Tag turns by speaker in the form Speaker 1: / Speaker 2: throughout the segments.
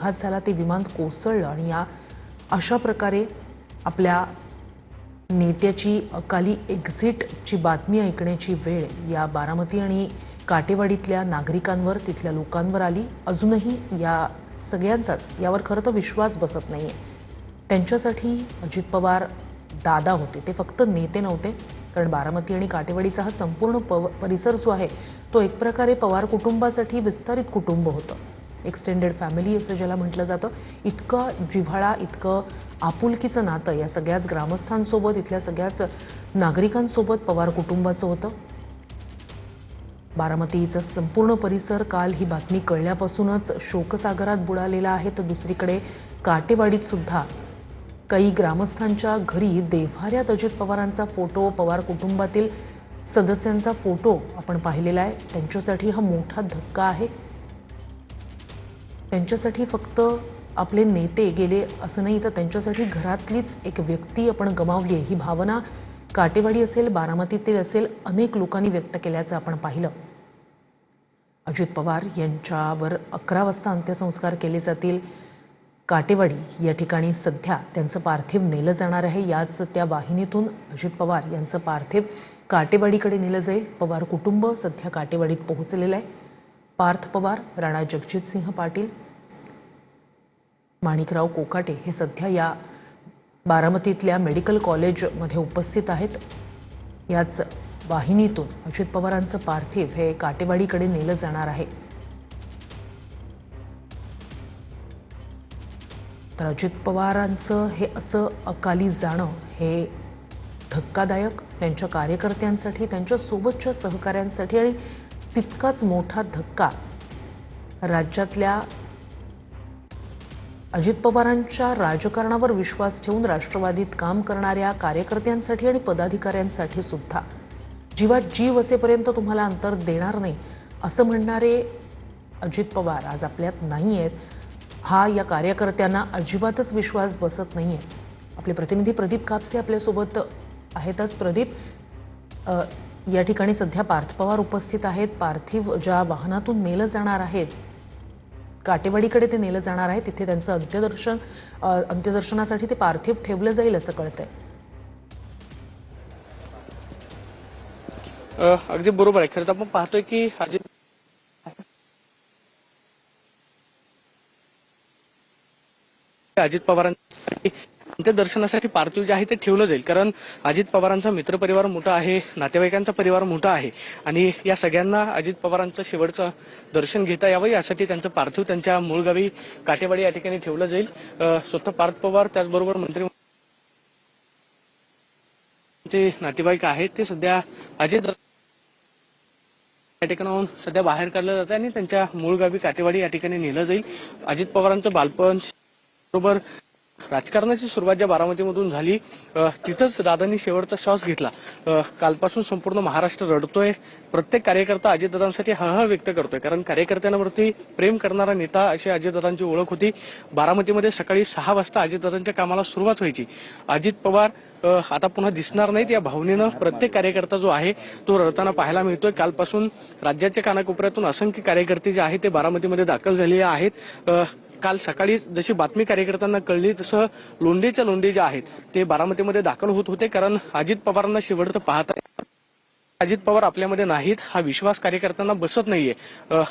Speaker 1: अपघात झाला, ते विमान कोसळलं आणि या अशा प्रकारे आपल्या नेत्याची अकाली एक्झिटची बातमी ऐकण्याची वेळ या बारामती आणि काटेवाडीतल्या नागरिकांवर, तिथल्या लोकांवर आली। अजूनही या सगळ्यांचाच यावर खरं तर विश्वास बसत नाहीये। त्यांच्यासाठी अजित पवार दादा होते, ते फक्त नेते नव्हते। कारण बारामती आणि काटेवाडीचा हा संपूर्ण परिसर जो आहे तो एक प्रकारे पवार कुटुंबासाठी विस्तारित कुटुंब होतं, एक्सटेंडेड फॅमिली असं ज्याला म्हटलं जातं। इतकं जिव्हाळा, इतकं आपुलकीचं नातं या सगळ्याच ग्रामस्थांसोबत, इथल्या सगळ्याच नागरिकांसोबत पवार कुटुंबाचं होतं। बारामतीचा संपूर्ण परिसर काल ही बातमी कळल्यापासूनच शोकसागरात बुडालेला आहे। तर दुसरीकडे काटेवाडीत सुद्धा काही ग्रामस्थांच्या घरी देव्हाऱ्यात अजित पवारांचा फोटो, पवार कुटुंबातील सदस्यांचा फोटो आपण पाहिलेला आहे। त्यांच्यासाठी हा मोठा धक्का आहे। त्यांच्यासाठी फक्त आपले नेते गेले असं नाही, तर त्यांच्यासाठी घरातलीच एक व्यक्ती आपण गमावली आहे, ही भावना काटेवाडी असेल, बारामतीतील असेल, अनेक लोकांनी व्यक्त केल्याचं आपण पाहिलं। अजित पवार यांच्यावर 11 वाजता अंत्यसंस्कार केले जातील। काटेवाडी या ठिकाणी सध्या त्यांचं पार्थिव नेलं जाणार आहे। याच त्या वाहिनीतून अजित पवार यांचं पार्थिव काटेवाडीकडे नेलं जाईल। पवार कुटुंब सध्या काटेवाडीत पोहोचलेलं आहे। पार्थ पवार, राणा जगजितसिंह पाटील, माणिकराव कोकाटे हे सध्या या बारामतीतल्या मेडिकल कॉलेजमध्ये उपस्थित आहेत। याच वाहिनीतून अजित पवारांचं पार्थिव हे काटेवाडीकडे नेलं जाणार आहे। तर अजित पवारांचं हे असं अकाली जाणं हे धक्कादायक, त्यांच्या कार्यकर्त्यांसाठी, त्यांच्या सोबतच्या सहकाऱ्यांसाठी आणि तितकाच मोठा धक्का राज्यातल्या अजित पवारांच्या राजकारणावर विश्वास ठेवून राष्ट्रवादीत काम करणाऱ्या कार्यकर्त्यांसाठी आणि पदाधिकाऱ्यांसाठी सुद्धा। जीवात जीव असेपर्यंत तुम्हाला अंतर देणार नाही असं म्हणणारे अजित पवार आज आपल्यात नाही आहेत। हा या कार्यकर्त्यांना अजिबातच विश्वास बसत नाहीये। आपले प्रतिनिधी प्रदीप कापसे आपल्यासोबत आहेतच। प्रदीप, या ठिकाणी सध्या पार्थ पवार उपस्थित आहेत। पार्थिव ज्या वाहनातून नेलं जाणार आहे, काटेवाडीकडे ते नेलं जाणार आहे, तिथे त्यांचं अंत्यदर्शनासाठी ते पार्थिव ठेवलं जाईल असं कळतंय।
Speaker 2: अगदी बरोबर आहे। खरंच आपण पाहतोय की अजित पवारांच्या अंत्यदर्शनासाठी पार्थिव जे आहे ते ठेवलं जाईल, कारण अजित पवारांचा मित्रपरिवार मोठा आहे, नातेवाईकांचा परिवार मोठा आहे आणि या सगळ्यांना अजित पवारांचं शेवटचं दर्शन घेता यावं यासाठी त्यांचं पार्थिव त्यांच्या मूळ गावी काटेवाडी या ठिकाणी ठेवलं जाईल। स्वतः पार्थ पवार, त्याचबरोबर मंत्री नातेवाईक आहेत, ते सध्या अजित या ठिकाणाहून सध्या बाहेर काढलं जातं आणि त्यांच्या मूळ गावी काटेवाडी या ठिकाणी नेलं जाईल। अजित पवारांचं बालपण, बरोबर राजकारणाची सुरुवात ज्या बारामतीमधून झाली, तिथंच दादांनी शेवटचा श्वास घेतला। कालपासून संपूर्ण महाराष्ट्र रडतोय। प्रत्येक कार्यकर्ता अजितदादांसाठी हळहळ व्यक्त करतोय, कारण कार्यकर्त्यांवरती प्रेम करणारा नेता अशी अजितदादांची ओळख होती। बारामतीमध्ये सकाळी 6 वाजता अजितदादांच्या कामाला सुरुवात व्हायची। अजित पवार आता पुन्हा दिसणार नाहीत या भावनेनं प्रत्येक कार्यकर्ता जो आहे तो रडताना पाहायला मिळतोय। कालपासून राज्याच्या कानाकोपऱ्यातून असंख्य कार्यकर्ते जे आहेत ते बारामतीमध्ये दाखल झालेले आहेत। काल सकाळी जशी बातमी कार्यकर्त्यांना कळली, तसं लोंढेच्या लोंढे जे आहेत ते बारामतीमध्ये दाखल होत होते, कारण अजित पवारांना शेवटचं पाहत आहे। अजित पवार आपल्यामध्ये नाहीत हा विश्वास कार्यकर्त्यांना बसत नाहीये।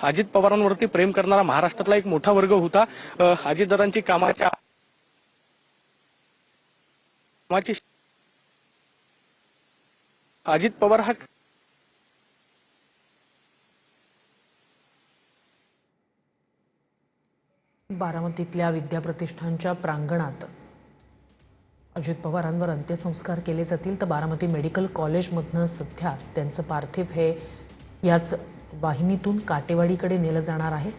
Speaker 2: अजित पवारांवरती प्रेम करणारा महाराष्ट्रातला एक मोठा वर्ग होता। अजितदादांची कामाची अजित पवार हा
Speaker 1: बारामतीतल्या विद्याप्रतिष्ठानच्या प्रांगणात अजित पवारांवर अंत्यसंस्कार केले जातील। तर बारामती मेडिकल कॉलेजमधनं सध्या त्यांचं पार्थिव हे याच वाहिनीतून काटेवाडीकडे नेलं जाणार आहे।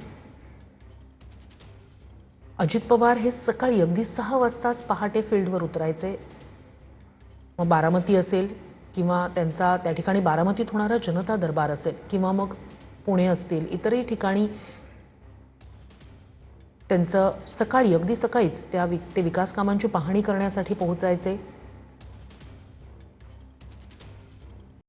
Speaker 1: अजित पवार हे सकाळी अगदी 6 वाजताच पहाटे फील्डवर उतरायचे। मग बारामती असेल किंवा त्यांचा त्या ठिकाणी बारामतीत होणारा जनता दरबार असेल किंवा मग पुणे असतील, इतरही ठिकाणी त्यांचं सकाळी अगदी सकाळीच ते विकास कामांची पाहणी करण्यासाठी पोहोचायचे।